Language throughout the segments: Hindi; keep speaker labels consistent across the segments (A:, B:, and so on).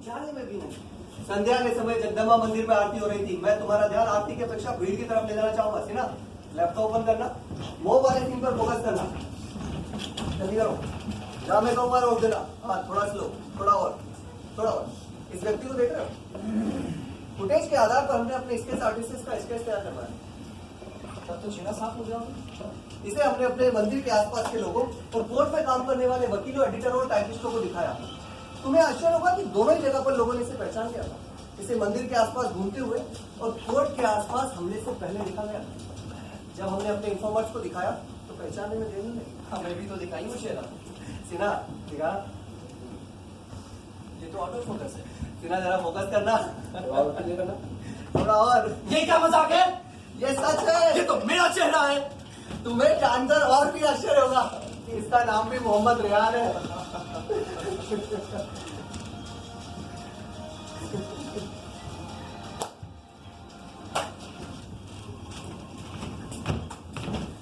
A: क्या है मैं भी नहीं। संध्या के समय जगदम्बा मंदिर में आरती हो रही थी, मैं तुम्हारा ध्यान आरती की अपेक्षा भीड़ की तरफ ले जाना चाहूंगा। सीना लैपटॉप ओपन करना, मोह वाले सीन पर फोकस करना, जल्दी करो। जहां मैं कहूंगा रोक देना। हाँ थोड़ा स्लो, थोड़ा और, थोड़ा और। इस व्यक्ति को देख रहे हो? फुटेज के आधार पर हमने अपने स्केच आर्टिस्ट का स्केच तैयार करना है। तब तो चेहरा साफ हो जाएगा। इसे हमने अपने मंदिर के आसपास के लोगों और कोर्ट में काम करने वाले वकीलों, एडिटरों और टाइपिस्टों को दिखाया। तुम्हें आश्चर्य होगा कि दोनों ही जगह पर लोगों ने इसे पहचान लिया था। इसे मंदिर के आसपास घूमते हुए और कोर्ट के आसपास हमले से पहले देखा गया। जब हमने अपने इन्फॉर्मर्स को दिखाया तो पहचानने में देरी नहीं। हमें भी तो दिखाई वो चेहरा। सिन्हा दिखा, ये तो ऑटो फोकस है। सिन्हा जरा फोकस करना, थोड़ा और।
B: ये क्या मजाक है?
A: ये सच है।
B: ये तो मेरा चेहरा है।
A: तुम्हें जानकर और भी आश्चर्य होगा कि इसका नाम भी मोहम्मद रेहान है।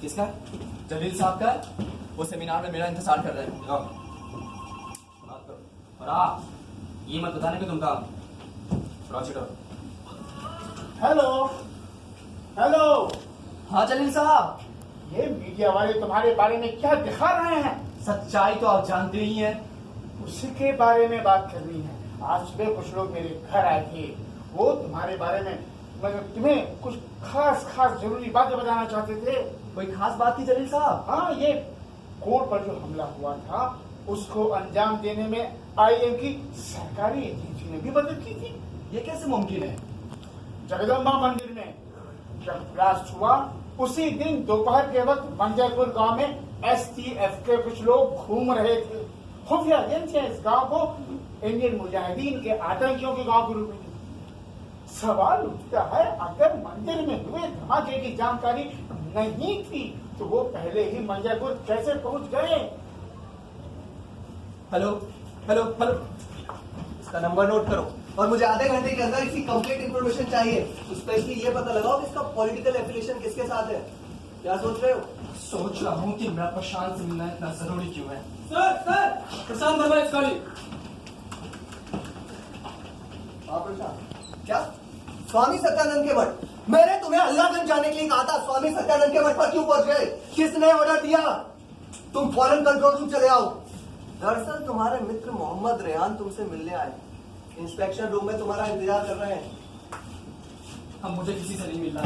B: किसका? जलील साहब का। वो सेमिनार में मेरा इंतजार कर रहे हैं। और ये मत बताने कि तुम कहा।
C: Hello hello.
B: हाँ जलील साहब,
C: ये मीडिया वाले तुम्हारे बारे में क्या दिखा रहे हैं?
B: सच्चाई तो आप जानते ही हैं।
C: उसी के बारे में बात करनी है। आज सुबह कुछ लोग मेरे घर आए थे, वो तुम्हारे बारे में मतलब तुम्हें कुछ खास खास जरूरी बातें बताना चाहते थे।
B: कोई खास बात थी जलील साहब?
C: हाँ, ये कोर्ट पर जो हमला हुआ था उसको अंजाम देने में IAM की सरकारी एजेंसी ने भी मदद की थी।
B: ये कैसे मुमकिन है?
C: जगदम्बा मंदिर में जब ब्लास्ट हुआ उसी दिन दोपहर के वक्त मंजरपुर गांव में STF के कुछ लोग घूम रहे थे। खुफिया एजेंसियां इस गांव को इंडियन मुजाहिदीन के आतंकियों के गांव के रूप में। सवाल उठता है, अगर मंदिर में हुए धमाके की जानकारी नहीं थी तो वो पहले ही मंजरपुर कैसे पहुंच गए?
B: Hello hello hello.
A: इसका नंबर नोट करो और मुझे आधे घंटे के अंदर इसकी कंप्लीट इंफॉर्मेशन चाहिए। स्पेशली ये पता लगाओ कि इसका पॉलिटिकल एफिलिएशन किसके साथ है। क्या सोच रहे हो?
B: सोच रहा हूँ कि मेरा प्रशांत से मिलना इतना जरूरी क्यों है।
A: सर
B: प्रशांत वर्मा इस गाड़ी।
A: हाँ प्रशांत, क्या स्वामी सत्यानंद के मठ? मैंने तुम्हें अल्लाहगंज जाने के लिए कहा था, स्वामी सत्यानंद के मठ पर क्यों पहुंच गए? किसने ऑर्डर दिया? तुम फौरन कंट्रोल रूम चले आओ। दरअसल तुम्हारे मित्र मोहम्मद रेहान तुमसे मिलने आए। इंस्पेक्शन रूम में तुम्हारा इंतजार कर रहे हैं।
B: हम मुझे किसी से नहीं मिलना।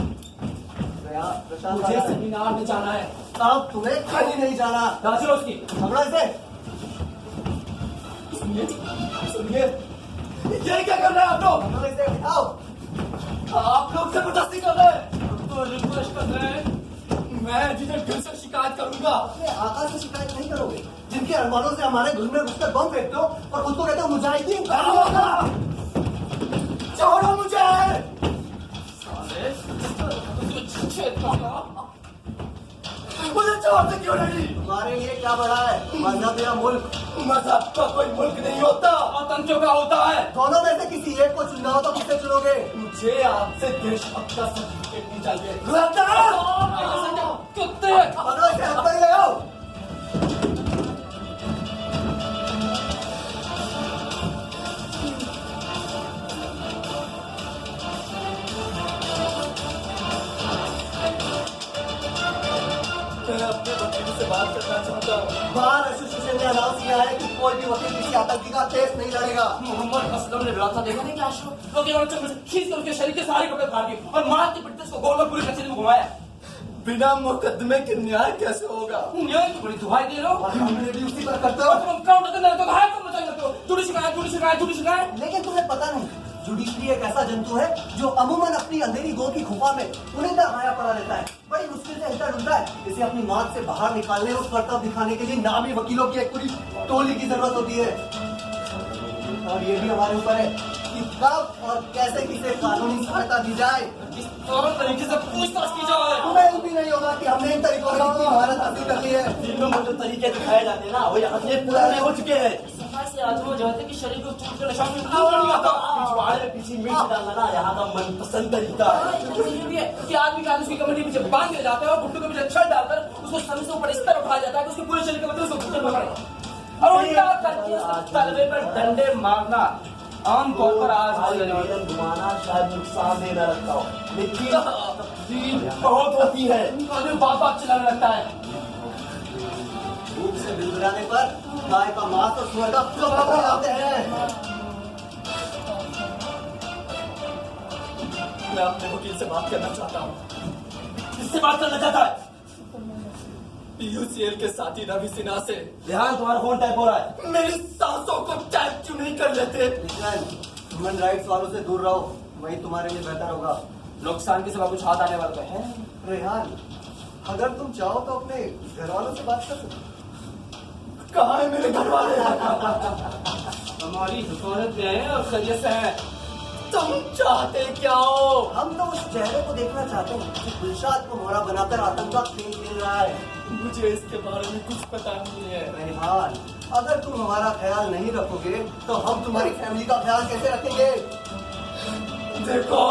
A: प्रशांत
B: मुझे सेमिनार में जाना है।
A: अब तुम्हें कहीं नहीं जाना।
B: चलो उसकी
A: पकड़ो इसे।
B: सुनिए सुनिए, ये क्या कर रहे हैं आप लोग?
A: पकड़ो इसे, उठाओ।
B: आप लोग जबरदस्ती कर रहे हैं। तो रिक्वेस्ट कर रहे हैं, मैं जिसे फिर से शिकायत करूंगा।
A: अपने आका से शिकायत नहीं करोगे, जिनके अरमानों से हमारे घर में घुसकर बम फेंकते हो और खुद को कहते हो मुजाहिदीन।
B: छोड़ो मुझे। मुझे छोड़ते क्यों नहीं?
A: तुम्हारे लिए क्या बड़ा है, मजहब या मुल्क?
B: मजहब का कोई मुल्क नहीं होता, आतंकियों का होता है।
A: दोनों में से किसी एक को चुनना हो तो किसे चुनोगे?
B: मुझे आपसे देशभक्त का सर्टिफिकेट नहीं चाहिए। कुत्ते
A: पकड़ो इसे, अंदर ले आओ।
B: मैं अपने वकील से बात करना चाहता हूँ।
A: बार एसोसिएशन ने अनाउंस किया है कि कोई भी वकील किसी आतंकी का केस नहीं लड़ेगा।
B: मोहम्मद असलम ने रास्ता देखा नहीं क्या? लोग खींच कर उसके शरीर के सारे कपड़े फाड़ के और मार के पिटते उसको गोल गोल पूरी कचेरी में घुमाया। बिना मुकदमे के न्याय कैसे होगा? न्याय की बड़ी दुहाई दे रहे हो।
A: हमने भी उसी पर करते हो।
B: तुम काउंटर करने तो घायल करना चाहिए तो जुड़ी शिकायत जुड़ी शिकायत जुड़ी शिकायत।
A: लेकिन तुम्हें पता नहीं, जुडिशरी एक ऐसा जंतु है जो अमूमन अपनी अंधेरी गो की गुफा में उन्हें माया पड़ा रहता है। बड़ी मुश्किल से हिलता डुलता है। इसे अपनी मार्ग से बाहर निकालने और कर्तव्य दिखाने के लिए नामी वकीलों की एक पूरी टोली की जरूरत होती है। और ये भी हमारे ऊपर है कि कब और कैसे किसे कानूनी सहायता दी जाए।
B: इस तरह तरीके से पूछताछ की जाए।
A: तुम्हें भी नहीं होगा कि हमने इन तरीकों से कितनी महारत हासिल कर ली है।
B: जिन लोगों को तरीके दिखाए जाते हैं ना, वो यहाँ से पुराने हो चुके हैं।
D: से आदमी जाते कि शरीर को चूट कर शाम में
B: पिछवाड़े में पीछे मिर्च डालना ना यहाँ का मनपसंद तरीका है।
D: कि आदमी का उसकी कमर के पीछे बांध दिया जाता है और घुटनों के पीछे छड़ डालकर उसको समय से ऊपर इस तरह उठाया जाता है कि उसके पूरे शरीर के मतलब उसको घुटने पकड़े और उल्टा करके तलवे पर डंडे मारना आमतौर पर आज
E: गर्दन घुमाना शायद नुकसान दे न रखता हो, लेकिन
D: बहुत होती है। बाप बाप चिल्लाने लगता है।
A: भूख से बिलबिलाने पर गाय का मांस और सुअर का कपड़ा बन जाते हैं।
D: मैं अपने वकील से बात करना चाहता हूँ। किससे बात करना चाहता है? पीयूसीएल के साथी रवि सिन्हा से।
A: ध्यान, तुम्हारा फोन टैप हो रहा है।
D: मेरी सांसों को टैप क्यों नहीं कर लेते?
A: लेकिन ह्यूमन राइट्स वालों से दूर रहो, वही तुम्हारे लिए बेहतर होगा।
D: नुकसान के सिवा कुछ हाथ आने वाला तो है।
A: रेहान, अगर तुम चाहो तो अपने घर वालों से बात कर सकते हो।
D: कहाँ है मेरे घर वाले?
B: हमारी हिफाजत में है और खैरियत से है।
D: तुम चाहते क्या हो?
A: हम तो उस चेहरे को देखना चाहते हैं जो गुलशाद को मोहरा बनाकर आतंक का खेल खेल रहा है।
D: मुझे इसके बारे में कुछ पता नहीं है।
A: रेहान, अगर तुम हमारा ख्याल नहीं रखोगे तो हम तुम्हारी फैमिली का ख्याल कैसे रखेंगे?
D: देखो,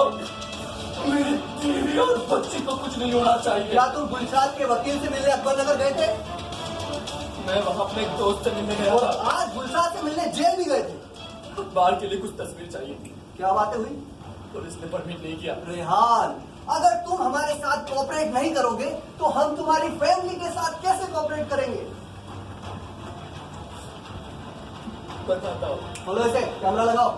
D: मेरी बीवी और बच्ची को कुछ नहीं होना चाहिए।
A: क्या तुम गुलशाद के वकील से मिलने अकबर नगर गए थे?
D: मैं वहाँ अपने एक दोस्त से मिलने गया
A: और
D: था।
A: आज गुलशाद से मिलने जेल भी गए थे।
D: बाहर के लिए कुछ तस्वीर चाहिए थी।
A: क्या बातें हुई?
D: पुलिस ने परमिट नहीं किया।
A: रेहान, अगर तुम हमारे साथ कोऑपरेट नहीं करोगे तो हम तुम्हारी फैमिली के साथ कैसे कोऑपरेट करेंगे?
D: बताता हूँ।
A: बोलो इसे, कैमरा लगाओ।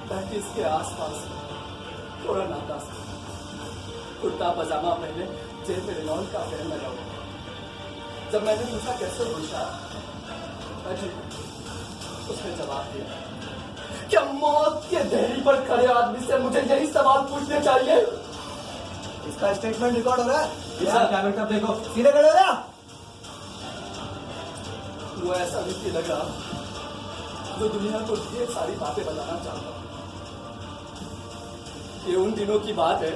D: ताकि इसके आसपास थोड़ा नाता सा, कुर्ता पजामा पहने, जेब में रेनॉल्ट का फैन लगा हुआ। जब मैंने पूछा कैसे गुलशाद, उसने जवाब दिया, क्या मौत के देहरी पर खड़े आदमी से मुझे यही सवाल पूछने चाहिए?
A: इसका स्टेटमेंट रिकॉर्ड हो रहा है।
B: कैमरे तब देखो।
A: सीधे खड़े हो जा।
D: वो ऐसा व्यक्ति लग रहा जो दुनिया को ढेर सारी बातें बताना चाहता। ये उन दिनों की बात है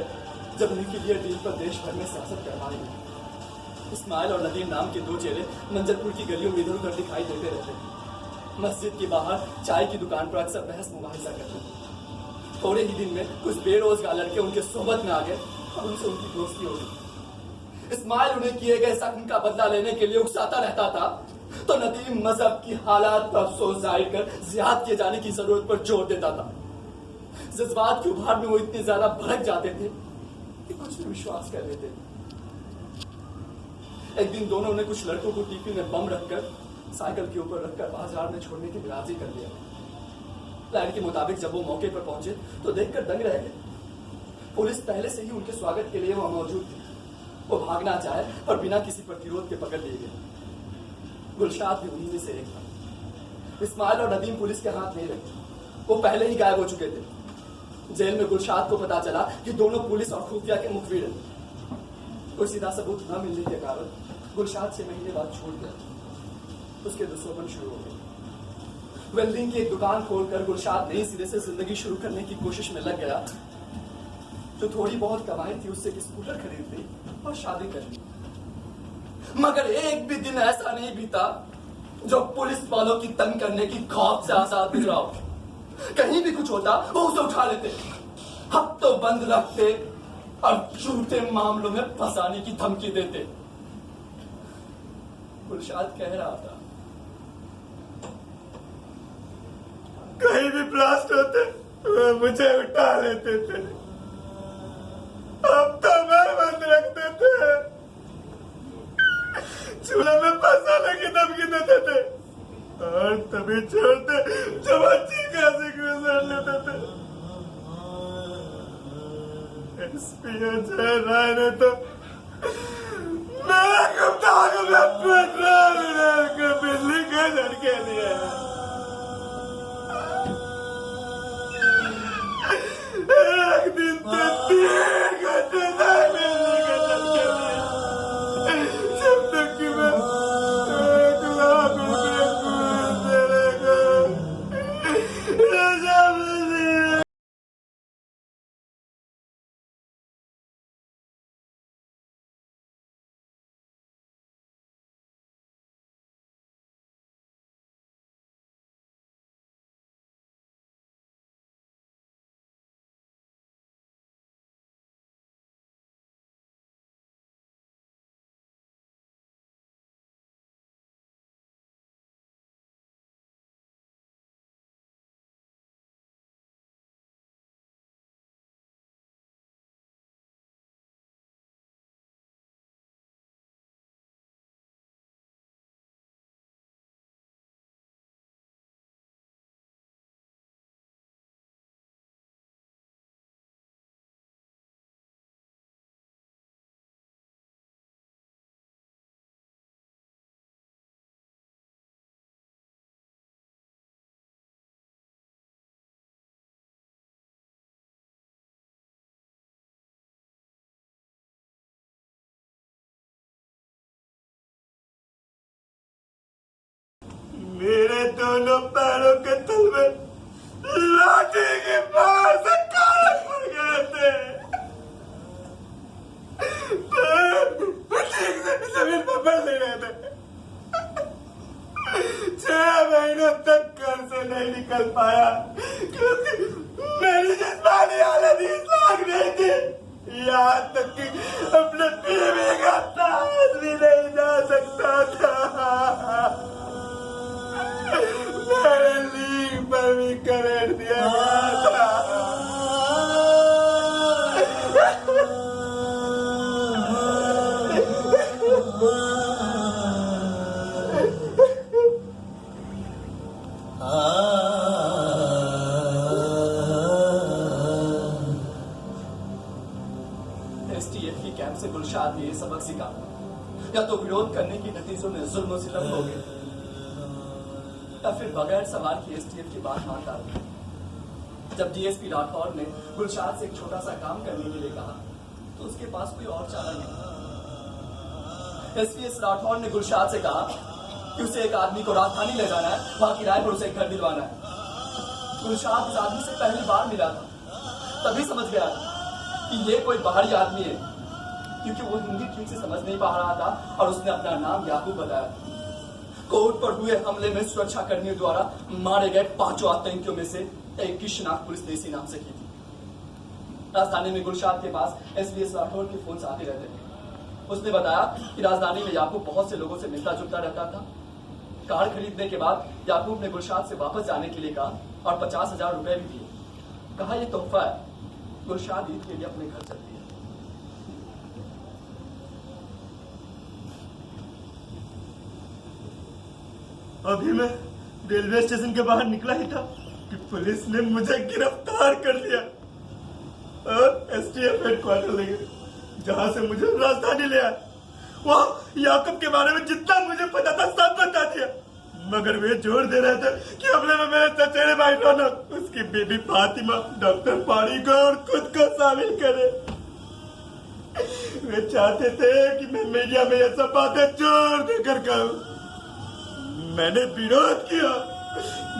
D: जब न्यूक्लियर डील पर देश भर में सियासत करवाई गई। इस्माइल और नदीम नाम के दो चेहरे मंजरपुर की गलियों में इधर उधर दिखाई देते रहते। मस्जिद के बाहर चाय की दुकान पर अक्सर बहस मुबाहिसा करते। थोड़े ही दिन में कुछ बेरोजगार लड़के उनके सोहबत में आ गए और उनसे उनकी दोस्ती हो गई। इस्माइल उन्हें किए गए जख्म का बदला लेने के लिए उकसाता रहता था, तो नदीम मजहब की हालात पर अफसोस जाहिर कर जिहाद किए जाने की जरूरत पर जोर देता था। जज्बात के उभार में वो इतने ज्यादा भड़क जाते थे कि कुछ भी विश्वास कर लेते थे। एक दिन दोनों ने कुछ लड़कों को टीपी में बम रखकर साइकिल के ऊपर रखकर बाजार में छोड़ने की राजी कर लिया। प्लान के मुताबिक जब वो मौके पर पहुंचे तो देखकर दंग रह गए। पुलिस पहले से ही उनके स्वागत के लिए वहां मौजूद थी। वो भागना चाहे और बिना किसी प्रतिरोध के पकड़ लिए गए। गुलशाद भी उन्हीं में से एक था। इस्माइल और नदीम पुलिस के हाथ नहीं रहे, वो पहले ही गायब हो चुके थे। जेल में गुलशाद को पता चला कि दोनों पुलिस और खुफिया के मुखबिर हैं। कोई सीधा सबूत न मिलने के कारण गुलशाद 6 महीने बाद छूट गया। उसके दुश्मन शुरू हो गए। वेल्डिंग की एक दुकान खोलकर गुलशाद नई सिरे से जिंदगी शुरू करने की कोशिश में लग गया। जो थोड़ी बहुत कमाई थी उससे एक स्कूटर खरीद ली और शादी कर ली। मगर एक भी दिन ऐसा नहीं बीता जो पुलिस वालों की तंग करने की खौफ से आजाद गुजरा हो। कहीं भी कुछ होता वो उसे उठा लेते, हफ्तों बंद रखते और झूठे मामलों में फंसाने की धमकी देते। गुलशाद कह रहा था, कहीं भी ब्लास्ट होते वो मुझे उठा लेते थे, अब तो मैं बंद रखते थे, चूल्हे में फंसाने की धमकी देते थे और तभी छोड़ते जब अच्छी खासी गुजर लेते थे। एसपी अजय राय ने तो मेरा कप्तान में पेट्रोल को बिजली का झटके दिया। एक दिन तो 3 घंटे
F: दोनों पैरों के तल में लाठी की मार से कान पड़ गए थे। ठीक से जमीन पर पड़ नहीं रहे थे। 6 महीनों तक घर से नहीं निकल पाया क्योंकि मेरी जिस्मानी हालत ही लाग नहीं थी। यहाँ तक कि अपने बीवी का ताज भी नहीं जा सकता था। मेरे लीग पर भी करंट दिया गया था।
D: एसटीएफ की कैंप से गुलशाद ने ये सबक सीखा, या तो विरोध करने की नतीजों में जुल्म सितम हो गए, या फिर बगैर सवाल की एसटीएफ की बात मान डाली। जब डीएसपी राठौर ने गुलशाद से एक छोटा सा काम करने के लिए कहा तो उसके पास कोई और चारा नहीं था। एसपीएस राठौर ने गुलशाद से कहा कि उसे एक आदमी को राजधानी ले जाना है, वहां किराए पर उसे एक घर दिलवाना है। गुलशाद उस आदमी से पहली बार मिला था, तभी समझ गया कि ये कोई बाहरी आदमी है, क्योंकि वो हिंदी ठीक से समझ नहीं पा रहा था और उसने अपना नाम याकूब बताया। कोर्ट पर हुए हमले में सुरक्षा कर्मियों द्वारा मारे गए 5 आतंकियों में से एक की शिनाख्त पुलिस ने इसी नाम से की थी। राजधानी में गुलशाद के पास एसपीएस राठौर के फोन आते रहते थे। उसने बताया कि राजधानी में याकूब बहुत से लोगों से मिलता जुलता रहता था। कार खरीदने के बाद याकूब ने गुलशाद से वापस जाने के लिए कहा और 50,000 रुपए भी दिए। कहा यह तोहफा है, गुलशाद ईद के लिए अपने घर चलती है।
F: अभी मैं रेलवे स्टेशन के बाहर निकला ही था कि पुलिस ने मुझे गिरफ्तार कर लिया और एसटीएफ हेडक्वार्टर ले गए, जहां से मुझे राजधानी ले आया। वहां याकूब के बारे में जितना मुझे पता था सब बता दिया, मगर वे जोर दे रहे थे कि हमले में मेरे चचेरे भाई रौनक, उसकी बेबी फातिमा, डॉक्टर पारी को और खुद को शामिल करे। वे चाहते थे कि मैं मीडिया में ये सब बातें जोर देकर कहूं। मैंने विरोध किया,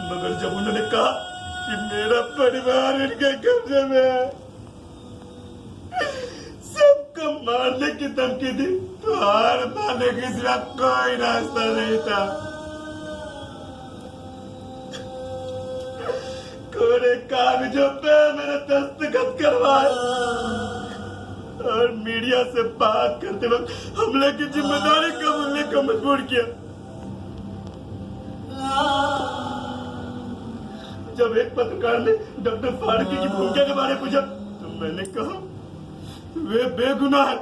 F: मगर जब उन्होंने कहा कि मेरा परिवार इनके कब्जे में है, सबको मारने की धमकी दी, तो हार मानने के सिवा कोई रास्ता नहीं था। कोरे कागजों पे मेरे दस्तखत करवाए और मीडिया से बात करते वक्त हमले की जिम्मेदारी कबूलने को मजबूर किया। जब एक पत्रकार ने डॉक्टर फारूकी की भूमिका के बारे में पूछा तो मैंने कहा वे बेगुनाह है।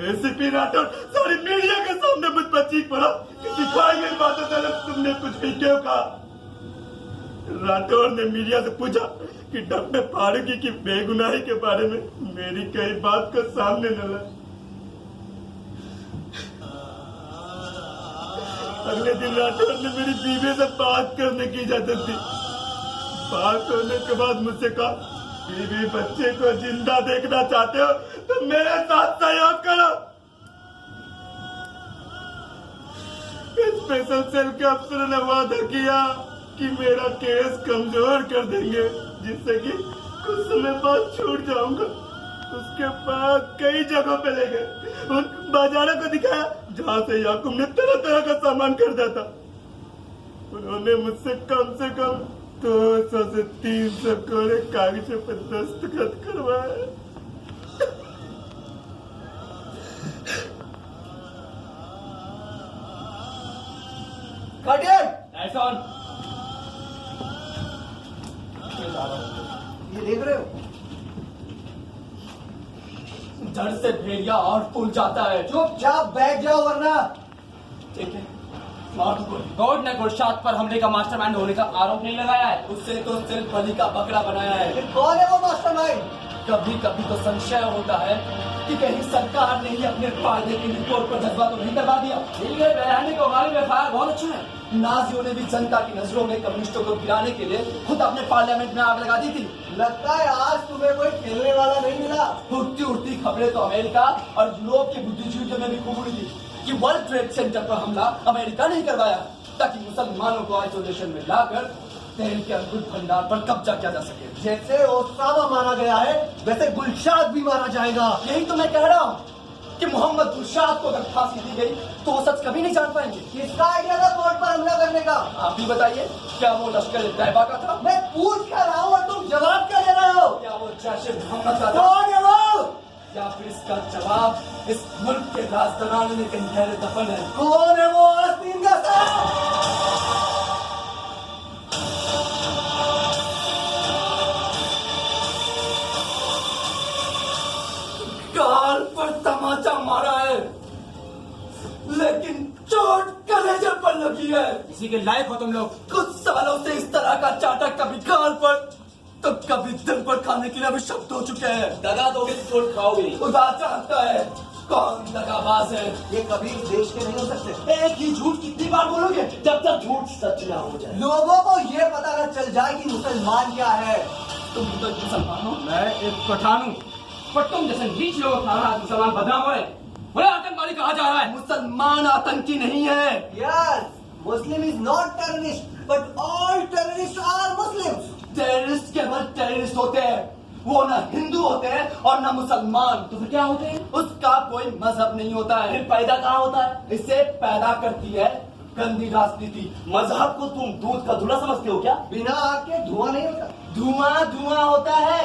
F: एसीपी राठौर सारी मीडिया के सामने मुझ पर चीख पड़ा कि दिखाई गई बातों से तुमने कुछ भी क्यों कहा। राठौर ने मीडिया से पूछा कि डॉक्टर फारूकी की बेगुनाही के बारे में मेरी कई बात को सामने न लाए। अगले दिन राठौर ने मेरी बीवी से बात करने की इजाजत दी। बात होने के बाद मुझसे कहा, बीवी बच्चे को जिंदा देखना चाहते हो तो मेरे साथ सहयोग करो। स्पेशल सेल के अफसरों ने वादा किया कि मेरा केस कमजोर कर देंगे, जिससे कि कुछ समय बाद छूट जाऊंगा। उसके बाद कई जगहों पे ले गए, उन बाजारों को दिखाया जहां से याकूब ने तरह तरह का सामान खरीदा था। उन्होंने मुझसे कम से कम 200 से 300 कोरे कागजों पर दस्तखत करवाए।
A: ये देख रहे हो,
D: जड़ से भेड़िया और फूल जाता है।
A: चुपचाप बैठ जाओ वरना।
D: ठीक है,
B: कोर्ट ने गुलशाद पर हमले का मास्टरमाइंड होने का आरोप नहीं लगाया है।
D: उससे तो सिर्फ बलि का बकरा बनाया है।
A: फिर कौन है वो मास्टरमाइंड?
D: कभी कभी तो संशय होता है कि कहीं सरकार ने ही अपने फायदे के लिए कोर्ट पर जज्बा तो नहीं करवा दिया।
B: ये बयानी को गाली में फायर बहुत अच्छा है।
D: नाजियों ने भी जनता की नजरों में कम्युनिस्टों को गिराने के लिए खुद अपने पार्लियामेंट में आग लगा दी थी।
A: लगता है आज तुम्हें कोई खेलने वाला नहीं मिला।
D: उड़ती उड़ती खबरें तो अमेरिका और यूरोप के बुद्धिजीवियों में भी खूब उड़ी थी कि वर्ल्ड ट्रेड सेंटर पर हमला अमेरिका नहीं करवाया, ताकि मुसलमानों को आइसोलेशन में लाकर तेल के अद्भुत भंडार पर कब्जा किया जा सके।
A: जैसे ओसामा मारा गया है वैसे गुलशाद भी मारा जाएगा।
D: यही तो मैं कह रहा हूँ कि मोहम्मद गुलशाद को अगर फांसी दी गई तो वो सच कभी नहीं जान पाएंगे।
A: किसका आइडिया था कोर्ट पर हमला करने का?
D: आप ही बताइए, क्या वो लश्कर तैयबा का था?
A: मैं पूछ क्या रहा हूँ और तुम जवाब क्या दे रहे हो?
D: क्या वो जैश ए मोहम्मद का था?
A: कौन है वो?
D: या फिर इसका जवाब इस मुल्क के राजदरान में गहरे दफन है।
A: कौन है वो आस्तीन का सर?
D: गाल पर तमाचा मारा है लेकिन चोट कलेजे पर लगी है।
B: इसी के लायक हो तुम लोग।
D: कुछ सालों से इस तरह का चाटा कभी गाल पर तो कभी दिल पर खाने के लिए भी शब्द हो चुके हैं।
E: दगा दोगे तो चोट खाओगे नहीं।
D: खुदा जानता है कौन दगाबाज है।
A: ये कभी इस देश के नहीं हो सकते।
E: एक ही झूठ कितनी बार बोलोगे जब तक झूठ सच ना हो जाए।
A: लोगों को ये पता न चल जाए कि मुसलमान क्या है।
D: तुम तो एक मुसलमान हो।
B: मैं एक पठान हूँ, पर तुम जैसे नीच लोगों का खाना मुसलमान बदनाम हो रहे। मुझे आतंकवादी कहा जा रहा है।
D: मुसलमान आतंकी नहीं है।
A: Yes, Muslim is not terrorist, but all terrorists are Muslims.
D: Terrorist केवल टेररिस्ट होते हैं, वो न हिंदू होते हैं और न मुसलमान।
B: तो फिर क्या होते हैं?
D: उसका कोई मजहब नहीं होता है।
E: फिर पैदा कहाँ होता है?
D: इसे पैदा करती है गंदी राजनीति।
E: मजहब को तुम दूध का धुला समझते हो क्या?
A: बिना आग के धुआं नहीं होता।
D: धुआं धुआं होता है,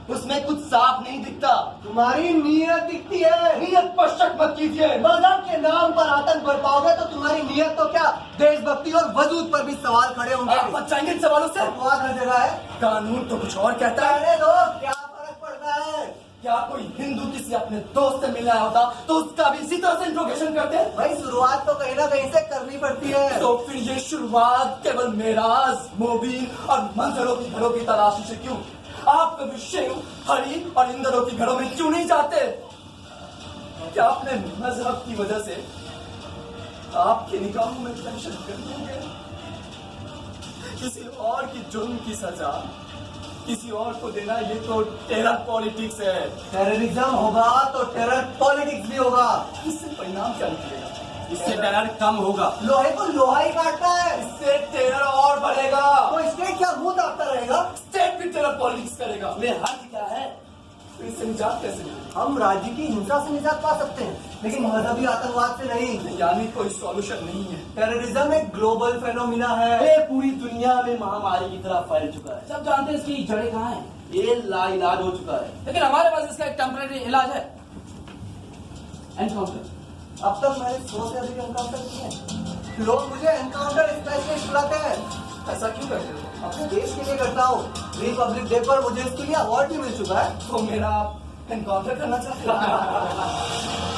D: उसमें कुछ साफ नहीं दिखता।
A: तुम्हारी नीयत दिखती है।
D: नीयत पर शक मत कीजिए।
A: मजहब के नाम पर आतंक बरपाओगे तो तुम्हारी नीयत तो क्या, देशभक्ति और वजूद पर भी सवाल खड़े होंगे।
D: आप बच जाएंगे इन सवालों से।
A: बकवास हर जगह है।
D: कानून तो कुछ और कहता है।
A: कहने दो, क्या फर्क पड़ता है?
D: क्या कोई हिंदू किसी अपने दोस्त से मिलने आया होता तो उसका भी इसी तरह से इंट्रोगेशन करते हैं?
A: भाई शुरुआत तो कहीं ना कहीं से करनी पड़ती है।
D: तो फिर ये शुरुआत केवल मेराज, मोबिन और मंजरों की घरों की तलाशी से क्यों? आप कभी शिव, हरि और इंद्रों की घरों में क्यों नहीं जाते? क्या अपने मजहब की वजह से आपकी निगाहों में दहशत गर्दी हो गई? किसी और की जुर्म की सजा किसी और को देना, ये तो टेरर पॉलिटिक्स है।
A: टेररिज्म होगा तो टेरर पॉलिटिक्स भी होगा।
D: इससे परिणाम क्या निकलेगा?
B: इससे टेरर कम होगा।
A: लोहे को लोहा ही काटता है।
D: इससे टेरर और बढ़ेगा।
A: तो स्टेट क्या मुंह ताकता रहेगा?
D: स्टेट भी टेरर पॉलिटिक्स करेगा।
E: में हर्ज क्या है?
D: तो इससे निजात कैसे मिलेगी?
A: हम राज्य की हिंसा से निजात पा सकते हैं, लेकिन मजहबी आतंकवाद से नहीं।
D: यानी कोई सॉल्यूशन नहीं है।
A: टेररिज्म एक ग्लोबल फेनोमिना है।
E: ये पूरी दुनिया में महामारी की तरह फैल चुका है।
B: सब जानते हैं इसकी जड़ें कहाँ हैं,
E: ये लाइलाज हो चुका है।
B: लेकिन हमारे पास इसका एक टेम्परेरी इलाज है, एनकाउंटर।
A: अब तक मैंने 100 से अधिक एनकाउंटर किए हैं। लोग मुझे एनकाउंटर स्पेशलिस्ट बुलाते हैं।
D: ऐसा क्यों करते हो?
A: अपने देश के लिए करता हूँ। रिपब्लिक डे पर मुझे इसके लिए अवार्ड भी मिल चुका है।
D: तो मेरा एनकाउंटर करना चाहते हो?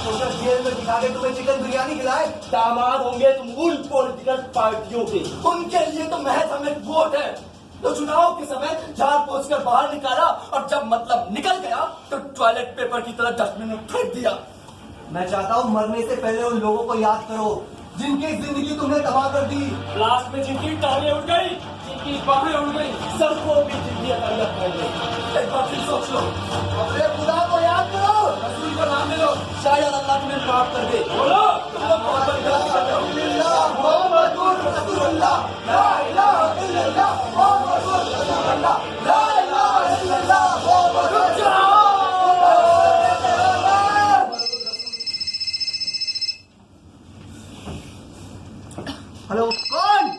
A: तो जब जेल में दिखा के तुम्हें चिकन बिरयानी खिलाए।
E: दामाद होंगे तुम उन पॉलिटिकल पार्टियों के।
D: उनके लिए तो महज हमें वोट है। तो चुनाव के समय झाड़ पोंछ कर बाहर निकाला और जब मतलब निकल गया तो टॉयलेट पेपर की तरह डस्टबिन में फेंक दिया।
A: मैं चाहता हूँ मरने से पहले उन लोगों को याद करो जिनकी जिंदगी तुमने तबाह कर दी।
E: लास्ट में जिनकी टांगें उड़ गई,
B: जिनकी बाहें उड़ गई,
E: सबको भी जिंदगी अलग कर गई।
D: एक बार फिर सोच लो।
A: अपने खुदा को याद करो।
B: रसूल को नाम ले लो।
E: शायद अल्लाह तुम्हें माफ कर दे।
D: बोलो, तुम लोग बहुत बड़ी गलती कर रहे हो।
A: मोहम्मदुर रसूलुल्लाह, ला इलाहा इल्लल्लाह, मोहम्मदुर रसूलुल्लाह, ला इलाहा इल्लल्लाह, मोहम्मदुर रसूलुल्लाह। हेलो, कौन?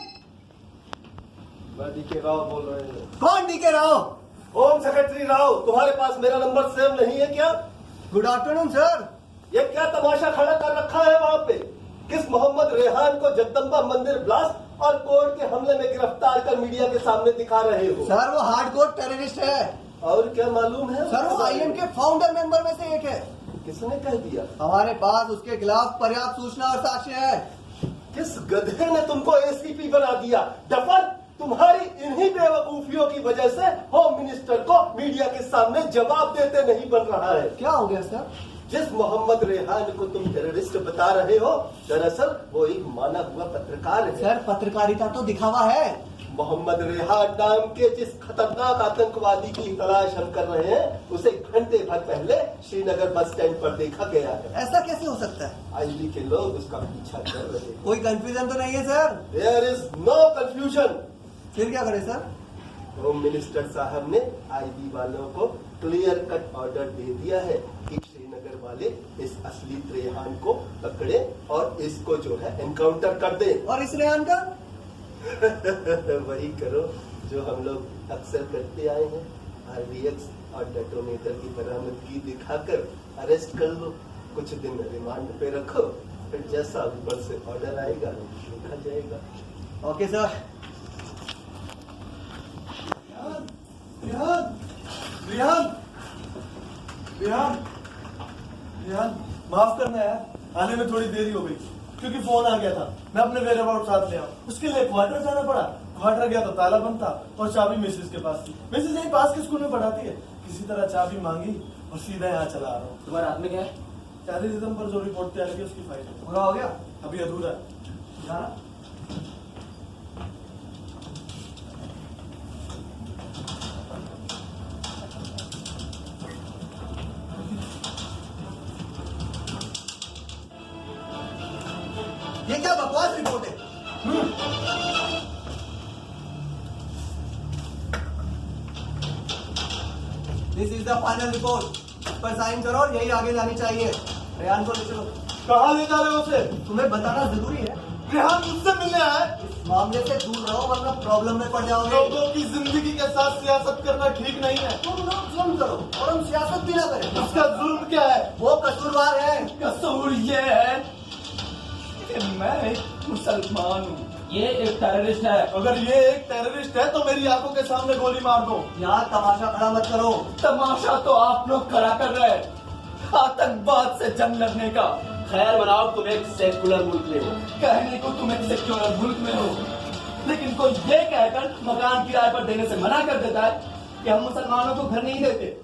F: मैं डीके राव बोल रहे हैं।
A: कौन D K Rao?
F: Home secretary Rao, तुम्हारे पास मेरा नंबर सेव नहीं है क्या?
A: Good afternoon sir.
F: ये क्या तमाशा खड़ा कर रखा है वहाँ पे? किस मोहम्मद रेहान को जगदम्बा मंदिर ब्लास्ट और कोर्ट के हमले में गिरफ्तार कर मीडिया के सामने दिखा रहे हो?
A: सर वो हार्डकोर टेररिस्ट है।
F: और क्या मालूम है?
A: सर वो आईएम के फाउंडर मेंबर में से एक है।
F: किसने कह दिया?
A: हमारे पास उसके खिलाफ पर्याप्त सूचना और साक्ष्य है।
F: किस गधे ने तुमको एसीपी बना दिया? डफर, तुम्हारी इन्हीं बेवकूफियों की वजह से होम मिनिस्टर को मीडिया के सामने जवाब देते नहीं बन रहा है।
A: क्या हो गया सर?
F: जिस मोहम्मद रेहान को तुम टेररिस्ट बता रहे हो, दरअसल वो एक माना हुआ पत्रकार है।
A: सर पत्रकारिता तो दिखावा है।
F: मोहम्मद रेहान नाम के जिस खतरनाक आतंकवादी की तलाश हम कर रहे हैं उसे घंटे भर पहले श्रीनगर बस स्टैंड पर देखा गया है।
A: ऐसा कैसे हो सकता है?
F: आईबी के लोग उसका पीछा कर रहे हैं।
A: कोई कंफ्यूजन तो नहीं है sir?
F: There is no confusion.
A: फिर क्या करें सर?
F: होम मिनिस्टर साहब ने आईबी वालों को क्लियर कट ऑर्डर दे दिया है कि श्रीनगर वाले इस असली रेहान को पकड़े और इसको जो है एनकाउंटर कर दे।
A: और इस रेहान का?
F: वही करो जो हम लोग अक्सर करते आए हैं, आरडीएक्स और डेटोनेटर की बरामदगी दिखाकर अरेस्ट कर लो, कुछ दिन रिमांड पे रखो, फिर जैसा ऊपर से ऑर्डर आएगा देखा जाएगा।
A: Okay sir.
E: रिहान रिहान रिहान रिहान माफ करना यार, आने में थोड़ी देरी हो गई क्योंकि फोन आ गया था। मैं अपने वेयर अबाउट साथ ले आऊं, उसके लिए क्वार्टर जाना पड़ा। क्वार्टर गया तो ताला बंद था और चाबी मिसेज के पास थी। मिसेज यही पास के स्कूल में पढ़ाती है। किसी तरह चाबी मांगी और सीधा यहाँ चला आ रहा हूँ।
B: तुम्हारे हाथ में क्या है?
E: टेररिज्म पर जो रिपोर्ट तैयार की उसकी फाइल है।
A: पूरा हो गया?
E: अभी अधूरा है।
A: जाना? ये क्या बकवास रिपोर्ट है? This is the final report. पर साइन करो और यही आगे जानी चाहिए। रेहान को ले चलो।
E: कहाँ ले जा रहे हो उसे?
A: तुम्हें बताना जरूरी है।
E: रेहान मुझसे मिलने आया है।
A: इस मामले से दूर रहो वरना प्रॉब्लम में पड़ जाओगे।
E: लोगों की जिंदगी के साथ सियासत करना ठीक नहीं है।
A: तुम लोग जुल्म करो और हम सियासत भी ना करें।
E: उसका जुर्म क्या है?
A: वो कसूरवार है।
B: कसूर ये है कि मैं एक मुसलमान हूँ, ये एक टेररिस्ट है।
E: अगर ये एक टेररिस्ट है तो मेरी आंखों के सामने गोली मार दो।
A: यहाँ तमाशा खड़ा मत करो।
B: तमाशा तो आप लोग खड़ा कर रहे हैं आतंकवाद से जंग लड़ने का।
G: खैर मनाओ, तुम एक सेकुलर मुल्क में हो।
B: कहने को तुम एक सेक्युलर मुल्क में हो, लेकिन कोई ये कहकर मकान किराए पर देने से मना कर देता है कि हम मुसलमानों को घर नहीं देते।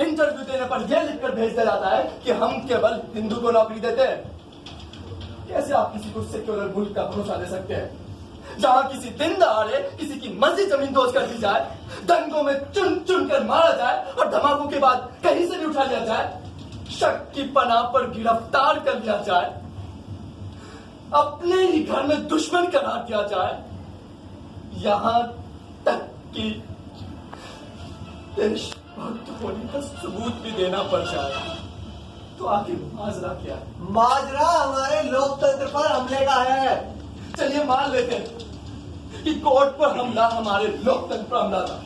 B: इंटरव्यू देने पर यह लिखकर भेज दिया जाता है कि हम केवल हिंदू को नौकरी देते हैं। कैसे आप किसी को सेक्युलर मुल्क का भरोसा दे सकते हैं जहां किसी दिन दहाड़े किसी की मस्जिद जमीन दोज कर दी जाए, दंगों में चुन चुन कर मारा जाए और धमाकों के बाद कहीं से भी उठा लिया जाए, शक की पनाह पर गिरफ्तार कर लिया जाए, अपने ही घर में दुश्मन करार दिया जाए, यहां तक कि देशभक्त होने का सबूत भी देना पड़ जाए, तो आखिर माजरा क्या है?
A: माजरा हमारे लोकतंत्र पर हमले का है।
B: चलिए मान लेते हैं कि कोर्ट पर हमला हमारे लोकतंत्र पर हमला था,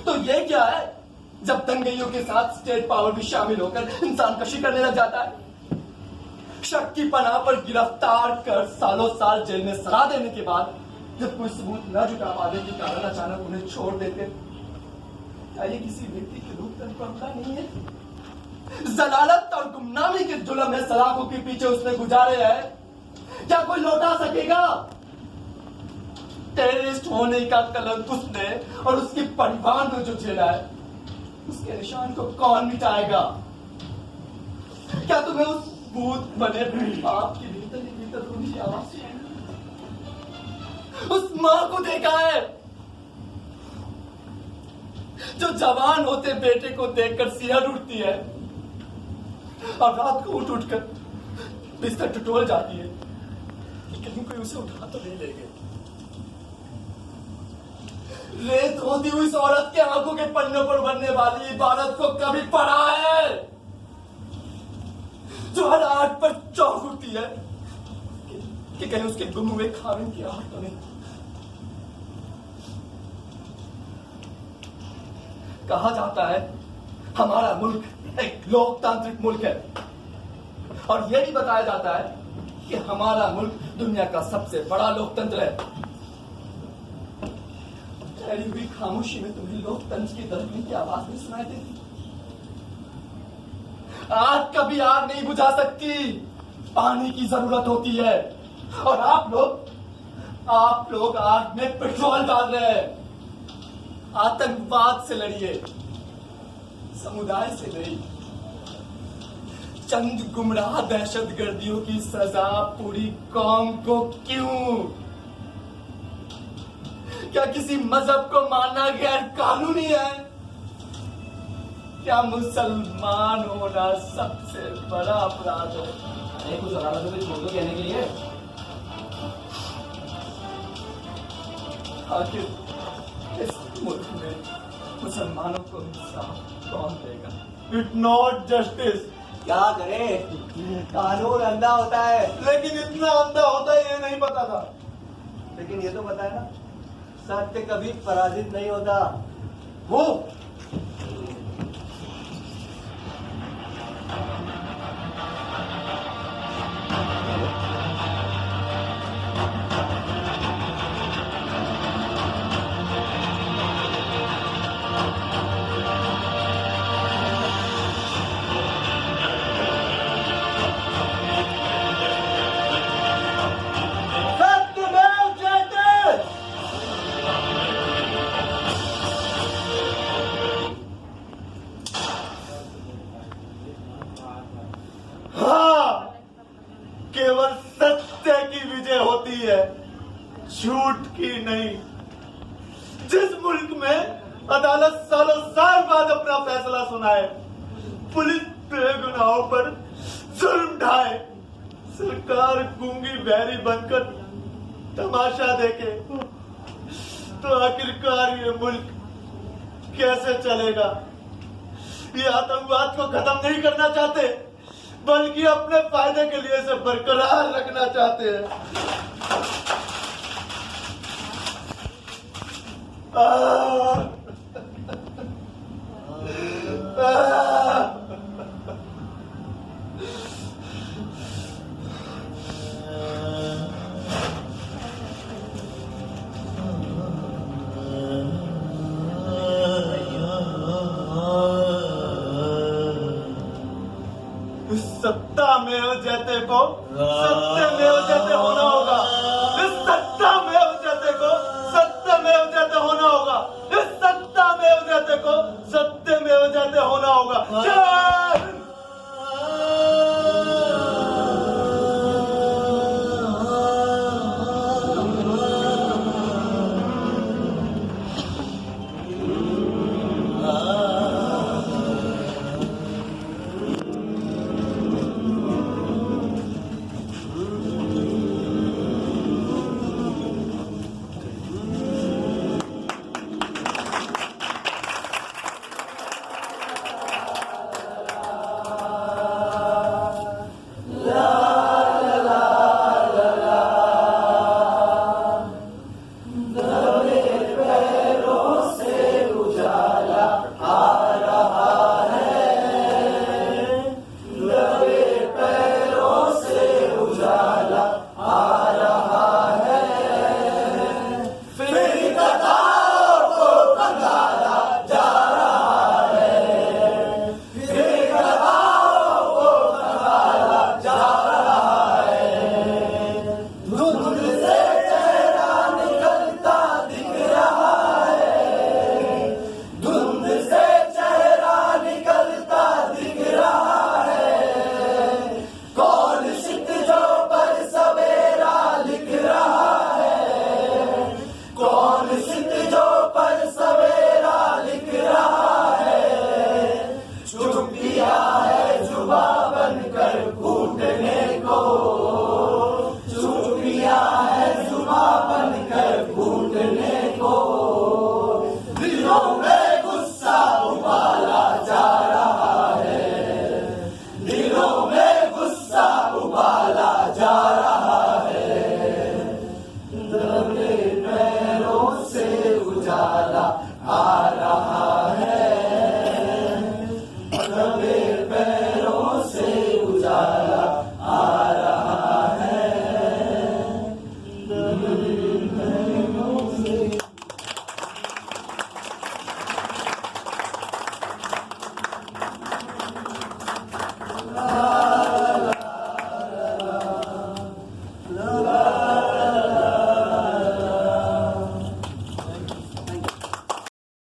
B: तो ये क्या है जब दंगइयों के साथ स्टेट पावर भी शामिल होकर इंसान कशी करने लग जाता है। शक की पनाह पर गिरफ्तार कर सालों साल जेल में सजा देने के बाद जब कोई सबूत न जुटा पाने के कारण अचानक उन्हें छोड़ देते, क्या ये किसी व्यक्ति के लोकतंत्र पर हमला नहीं है? जलालत और गुमनामी के जुल्म में सलाखों के पीछे उसने गुजारे हैं, क्या कोई लौटा सकेगा? टेररिस्ट होने का कलंक उसने और उसके परिवार ने जो झेला है, उसके निशान को कौन मिटाएगा? क्या तुम्हें उस भूत बने बाप की भीतर ही भीतर उनकी आवाज सुनाई? उस मां को देखा है जो जवान होते बेटे को देखकर सिहर उठती है और रात को उठ उठकर बिस्तर टटोल जाती है कि कहीं कोई उसे उठा तो नहीं ले गए। रेत होती हुई इस औरत के आंखों के पन्नों पर बनने वाली इबादत को कभी पढ़ा है जो हर आंख पर चौंक उठती है कि कहीं उसके गुम हुए खामिन की आहट तो नहीं। कहा जाता है हमारा मुल्क एक लोकतांत्रिक मुल्क है और यह भी बताया जाता है कि हमारा मुल्क दुनिया का सबसे बड़ा लोकतंत्र है। ठहरी हुई खामोशी में तुम्हें लोकतंत्र की धड़कन की आवाज नहीं सुनाई देती? आग कभी आग नहीं बुझा सकती, पानी की जरूरत होती है और आप लोग आग में पेट्रोल डाल रहे हैं। आतंकवाद से लड़िए, समुदाय से नहीं। चंद गुमराह दहशतगर्दियों की सजा पूरी कौम को क्यों?
F: क्या किसी मजहब को मानना गैर कानूनी है? क्या मुसलमान होना सबसे बड़ा अपराध है?
B: अरे कुछ अदालतों में छोड़ दो कहने के लिए।
F: आखिर इस मुल्क में मुसलमानों को इंसाफ कौन देगा?
E: It not justice.
A: क्या करे, कानून अंधा होता है।
E: लेकिन इतना अंधा होता है ये नहीं पता था।
A: लेकिन ये तो पता है ना, सत्य कभी पराजित नहीं होता।
E: वो सत्यमेव जयते। हाँ, केवल सत्य की विजय होती है, झूठ की नहीं। जिस मुल्क में अदालत सालों साल बाद अपना फैसला सुनाए, पुलिस बेगुनाहों पर जुल्म ढाए, सरकार गूंगी बहरी बनकर तमाशा देखे, तो आखिरकार ये मुल्क कैसे चलेगा? ये आतंकवाद को खत्म नहीं करना चाहते, बल्कि अपने फायदे के लिए इसे बरकरार रखना चाहते हैं। इस सत्तामेव जयते को सत्यमेव जयते होना होगा। इस सत्तामेव जयते को सत्यमेव जयते होना होगा। इस सत्तामेव जयते को सत्यमेव जयते होना होगा। जय हिंद।
F: है।